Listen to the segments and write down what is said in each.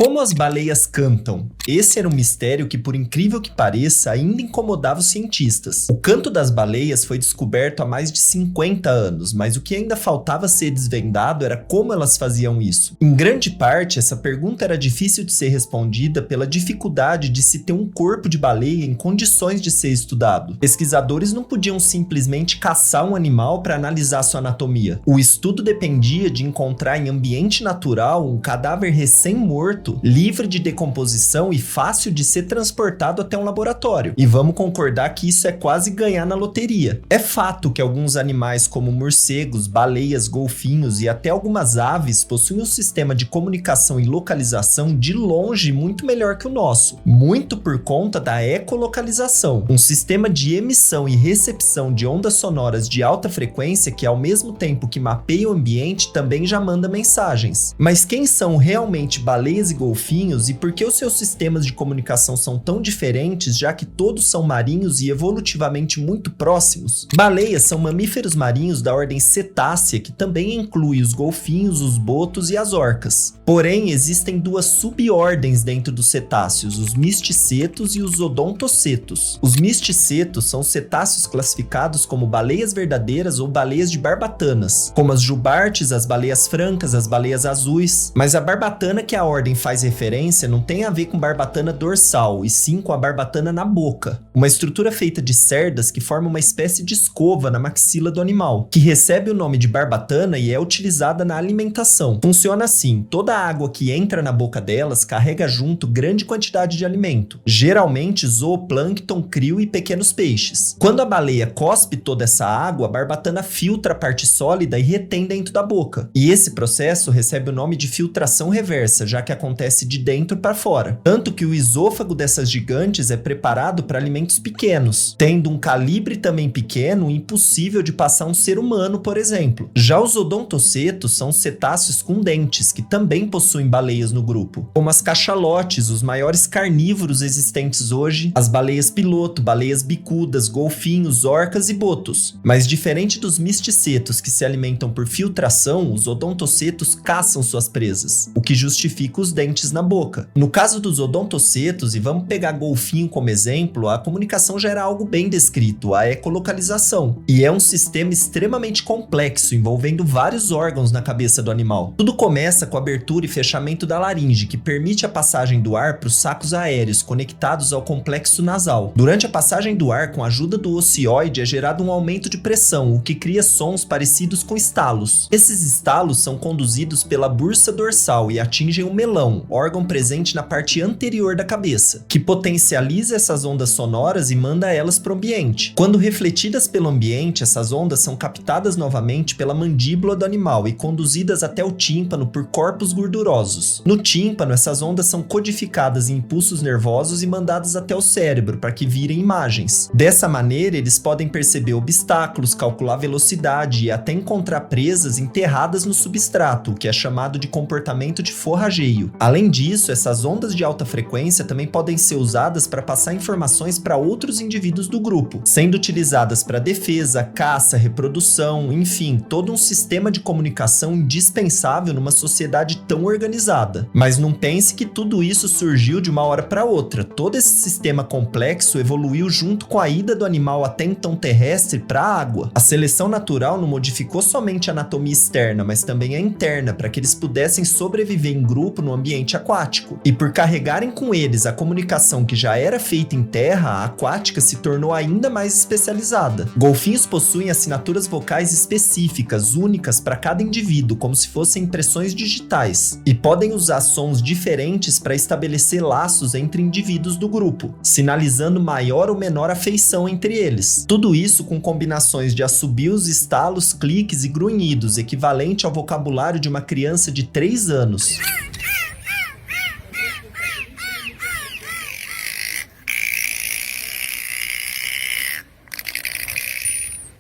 Como as baleias cantam? Esse era um mistério que, por incrível que pareça, ainda incomodava os cientistas. O canto das baleias foi descoberto há mais de 50 anos, mas o que ainda faltava ser desvendado era como elas faziam isso. Em grande parte, essa pergunta era difícil de ser respondida pela dificuldade de se ter um corpo de baleia em condições de ser estudado. Pesquisadores não podiam simplesmente caçar um animal para analisar sua anatomia. O estudo dependia de encontrar em ambiente natural um cadáver recém-morto, livre de decomposição e fácil de ser transportado até um laboratório. E vamos concordar que isso é quase ganhar na loteria. É fato que alguns animais como morcegos, baleias, golfinhos e até algumas aves possuem um sistema de comunicação e localização de longe muito melhor que o nosso, muito por conta da ecolocalização, um sistema de emissão e recepção de ondas sonoras de alta frequência que, ao mesmo tempo que mapeia o ambiente, também já manda mensagens. Mas quem são realmente baleias e golfinhos, e por que os seus sistemas de comunicação são tão diferentes, já que todos são marinhos e evolutivamente muito próximos? Baleias são mamíferos marinhos da ordem cetácea, que também inclui os golfinhos, os botos e as orcas. Porém, existem duas subordens dentro dos cetáceos, os misticetos e os odontocetos. Os misticetos são cetáceos classificados como baleias verdadeiras ou baleias de barbatanas, como as jubartes, as baleias francas, as baleias azuis. Mas a barbatana que a ordem faz referência não tem a ver com barbatana dorsal, e sim com a barbatana na boca, uma estrutura feita de cerdas que forma uma espécie de escova na maxila do animal, que recebe o nome de barbatana e é utilizada na alimentação. Funciona assim: toda a água que entra na boca delas carrega junto grande quantidade de alimento, geralmente zooplâncton, crio e pequenos peixes. Quando a baleia cospe toda essa água, a barbatana filtra a parte sólida e retém dentro da boca. E esse processo recebe o nome de filtração reversa, já que acontece de dentro para fora. Tanto que o esôfago dessas gigantes é preparado para alimentos pequenos, tendo um calibre também pequeno, impossível de passar um ser humano, por exemplo. Já os odontocetos são cetáceos com dentes, que também possuem baleias no grupo, como as cachalotes, os maiores carnívoros existentes hoje, as baleias piloto, baleias bicudas, golfinhos, orcas e botos. Mas diferente dos misticetos, que se alimentam por filtração, os odontocetos caçam suas presas, o que justifica os dentes na boca. No caso dos odontocetos, e vamos pegar golfinho como exemplo, a comunicação já era algo bem descrito, a ecolocalização, e é um sistema extremamente complexo, envolvendo vários órgãos na cabeça do animal. Tudo começa com a abertura e fechamento da laringe, que permite a passagem do ar para os sacos aéreos conectados ao complexo nasal. Durante a passagem do ar, com a ajuda do ocioide, é gerado um aumento de pressão, o que cria sons parecidos com estalos. Esses estalos são conduzidos pela bursa dorsal e atingem o melão, órgão presente na parte anterior da cabeça, que potencializa essas ondas sonoras e manda elas para o ambiente. Quando refletidas pelo ambiente, essas ondas são captadas novamente pela mandíbula do animal e conduzidas até o tímpano por corpos gordurosos. No tímpano, essas ondas são codificadas em impulsos nervosos e mandadas até o cérebro para que virem imagens. Dessa maneira, eles podem perceber obstáculos, calcular velocidade e até encontrar presas enterradas no substrato, o que é chamado de comportamento de forrageio. Além disso, essas ondas de alta frequência também podem ser usadas para passar informações para outros indivíduos do grupo, sendo utilizadas para defesa, caça, reprodução, enfim, todo um sistema de comunicação indispensável numa sociedade tão organizada. Mas não pense que tudo isso surgiu de uma hora para outra. Todo esse sistema complexo evoluiu junto com a ida do animal até então terrestre para a água. A seleção natural não modificou somente a anatomia externa, mas também a interna, para que eles pudessem sobreviver em grupo no ambiente aquático. E por carregarem com eles a comunicação que já era feita em terra, a aquática se tornou ainda mais especializada. Golfinhos possuem assinaturas vocais específicas, únicas para cada indivíduo, como se fossem impressões digitais, e podem usar sons diferentes para estabelecer laços entre indivíduos do grupo, sinalizando maior ou menor afeição entre eles. Tudo isso com combinações de assobios, estalos, cliques e grunhidos, equivalente ao vocabulário de uma criança de 3 anos.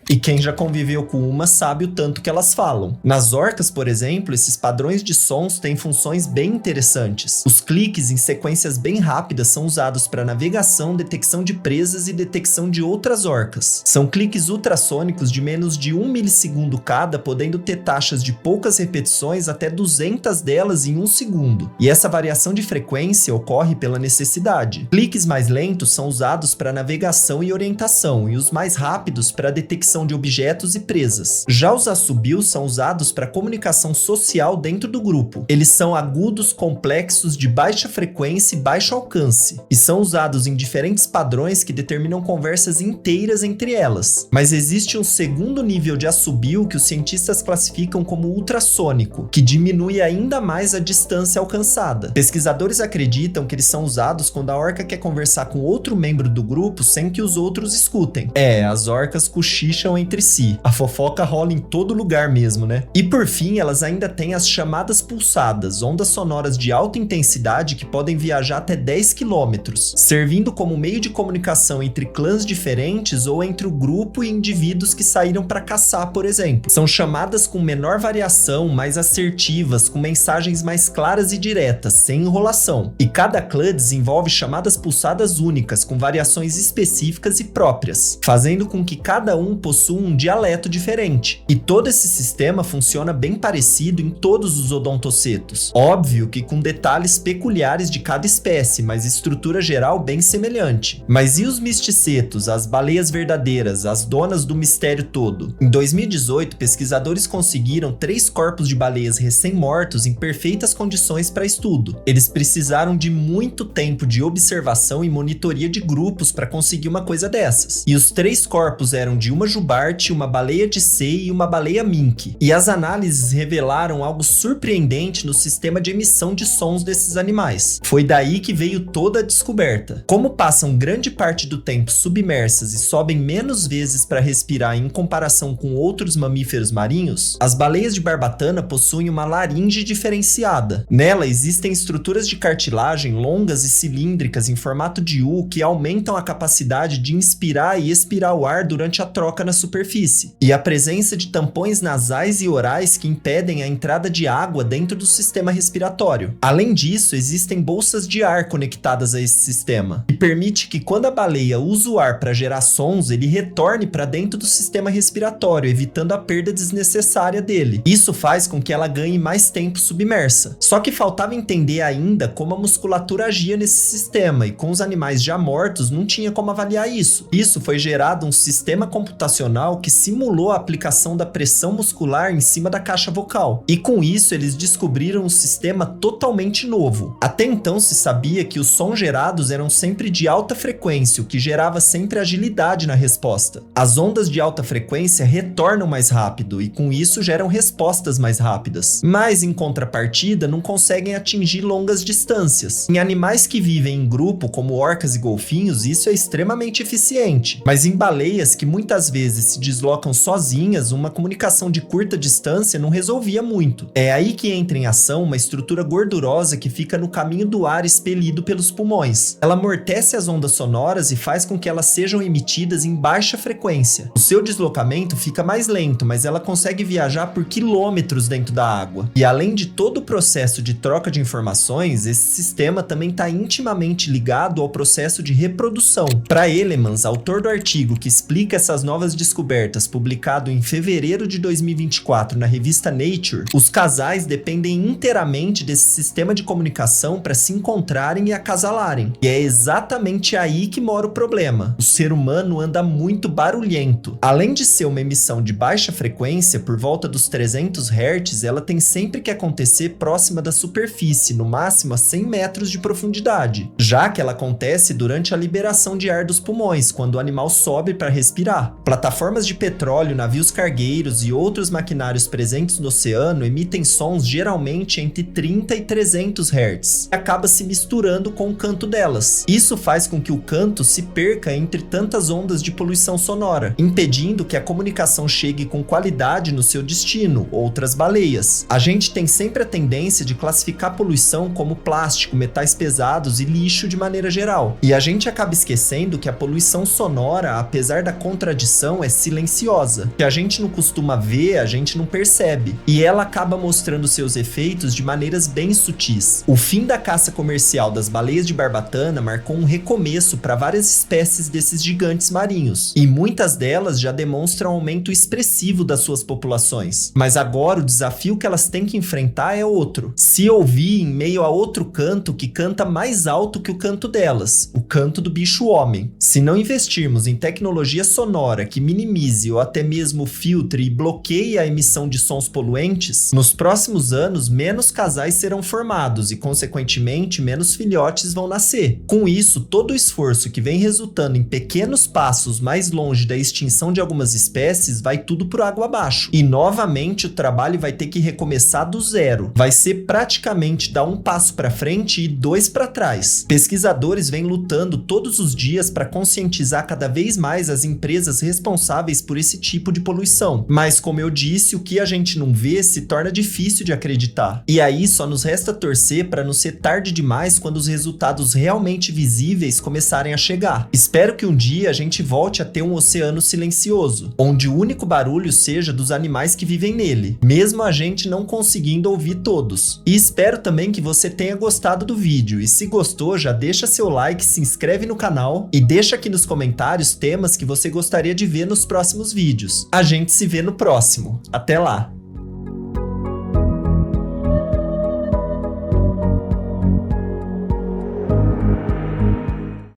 E quem já conviveu com uma sabe o tanto que elas falam. Nas orcas, por exemplo, esses padrões de sons têm funções bem interessantes. Os cliques em sequências bem rápidas são usados para navegação, detecção de presas e detecção de outras orcas. São cliques ultrassônicos de menos de 1 milissegundo cada, podendo ter taxas de poucas repetições até 200 delas em 1 segundo. E essa variação de frequência ocorre pela necessidade. Cliques mais lentos são usados para navegação e orientação, e os mais rápidos para detecção de objetos e presas. Já os assobios são usados para comunicação social dentro do grupo. Eles são agudos, complexos, de baixa frequência e baixo alcance, e são usados em diferentes padrões que determinam conversas inteiras entre elas. Mas existe um segundo nível de assobio que os cientistas classificam como ultrassônico, que diminui ainda mais a distância alcançada. Pesquisadores acreditam que eles são usados quando a orca quer conversar com outro membro do grupo sem que os outros escutem. As orcas cochicham entre si. A fofoca rola em todo lugar mesmo, né? E por fim, elas ainda têm as chamadas pulsadas, ondas sonoras de alta intensidade que podem viajar até 10 quilômetros, servindo como meio de comunicação entre clãs diferentes ou entre o grupo e indivíduos que saíram para caçar, por exemplo. São chamadas com menor variação, mais assertivas, com mensagens mais claras e diretas, sem enrolação. E cada clã desenvolve chamadas pulsadas únicas, com variações específicas e próprias, fazendo com que cada um possua um dialeto diferente. E todo esse sistema funciona bem parecido em todos os odontocetos. Óbvio que com detalhes peculiares de cada espécie, mas estrutura geral bem semelhante. Mas e os misticetos, as baleias verdadeiras, as donas do mistério todo? Em 2018, pesquisadores conseguiram 3 corpos de baleias recém-mortos em perfeitas condições para estudo. Eles precisaram de muito tempo de observação e monitoria de grupos para conseguir uma coisa dessas. E os 3 corpos eram de uma jubarte, uma baleia de sei e uma baleia mink. E as análises revelaram algo surpreendente no sistema de emissão de sons desses animais. Foi daí que veio toda a descoberta. Como passam grande parte do tempo submersas e sobem menos vezes para respirar em comparação com outros mamíferos marinhos, as baleias de barbatana possuem uma laringe diferenciada. Nela existem estruturas de cartilagem longas e cilíndricas em formato de U que aumentam a capacidade de inspirar e expirar o ar durante a troca na superfície, e a presença de tampões nasais e orais que impedem a entrada de água dentro do sistema respiratório. Além disso, existem bolsas de ar conectadas a esse sistema, que permite que quando a baleia usa o ar para gerar sons, ele retorne para dentro do sistema respiratório, evitando a perda desnecessária dele. Isso faz com que ela ganhe mais tempo submersa. Só que faltava entender ainda como a musculatura agia nesse sistema, e com os animais já mortos não tinha como avaliar isso. Isso foi gerado um sistema computacional que simulou a aplicação da pressão muscular em cima da caixa vocal. E com isso eles descobriram um sistema totalmente novo. Até então se sabia que os sons gerados eram sempre de alta frequência, o que gerava sempre agilidade na resposta. As ondas de alta frequência retornam mais rápido e com isso geram respostas mais rápidas. Mas em contrapartida não conseguem atingir longas distâncias. Em animais que vivem em grupo, como orcas e golfinhos, isso é extremamente eficiente. Mas em baleias que muitas vezes se deslocam sozinhas, uma comunicação de curta distância não resolvia muito. É aí que entra em ação uma estrutura gordurosa que fica no caminho do ar expelido pelos pulmões. Ela amortece as ondas sonoras e faz com que elas sejam emitidas em baixa frequência. O seu deslocamento fica mais lento, mas ela consegue viajar por quilômetros dentro da água. E além de todo o processo de troca de informações, esse sistema também está intimamente ligado ao processo de reprodução. Para Elemans, autor do artigo que explica essas novas descobertas, publicado em fevereiro de 2024 na revista Nature, os casais dependem inteiramente desse sistema de comunicação para se encontrarem e acasalarem. E é exatamente aí que mora o problema. O ser humano anda muito barulhento. Além de ser uma emissão de baixa frequência, por volta dos 300 Hz, ela tem sempre que acontecer próxima da superfície, no máximo a 100 metros de profundidade, já que ela acontece durante a liberação de ar dos pulmões, quando o animal sobe para respirar. Plataformas de petróleo, navios cargueiros e outros maquinários presentes no oceano emitem sons geralmente entre 30 e 300 Hz, e acaba se misturando com o canto delas. Isso faz com que o canto se perca entre tantas ondas de poluição sonora, impedindo que a comunicação chegue com qualidade no seu destino, outras baleias. A gente tem sempre a tendência de classificar a poluição como plástico, metais pesados e lixo de maneira geral. E a gente acaba esquecendo que a poluição sonora, apesar da contradição, é silenciosa. Que a gente não costuma ver, a gente não percebe. E ela acaba mostrando seus efeitos de maneiras bem sutis. O fim da caça comercial das baleias de barbatana marcou um recomeço para várias espécies desses gigantes marinhos. E muitas delas já demonstram um aumento expressivo das suas populações. Mas agora o desafio que elas têm que enfrentar é outro. Se ouvir em meio a outro canto que canta mais alto que o canto delas, o canto do bicho-homem. Se não investirmos em tecnologia sonora que minimize ou até mesmo filtre e bloqueie a emissão de sons poluentes, nos próximos anos menos casais serão formados e, consequentemente, menos filhotes vão nascer. Com isso, todo o esforço que vem resultando em pequenos passos mais longe da extinção de algumas espécies vai tudo por água abaixo. E novamente o trabalho vai ter que recomeçar do zero. Vai ser praticamente dar um passo para frente e 2 para trás. Pesquisadores vêm lutando todos os dias para conscientizar cada vez mais as empresas responsáveis por esse tipo de poluição. Mas, como eu disse, o que a gente não vê se torna difícil de acreditar. E aí só nos resta torcer para não ser tarde demais quando os resultados realmente visíveis começarem a chegar. Espero que um dia a gente volte a ter um oceano silencioso, onde o único barulho seja dos animais que vivem nele, mesmo a gente não conseguindo ouvir todos. E espero também que você tenha gostado do vídeo, e se gostou, já deixa seu like, se inscreve no canal e deixa aqui nos comentários temas que você gostaria de ver nos próximos vídeos. A gente se vê no próximo. Até lá!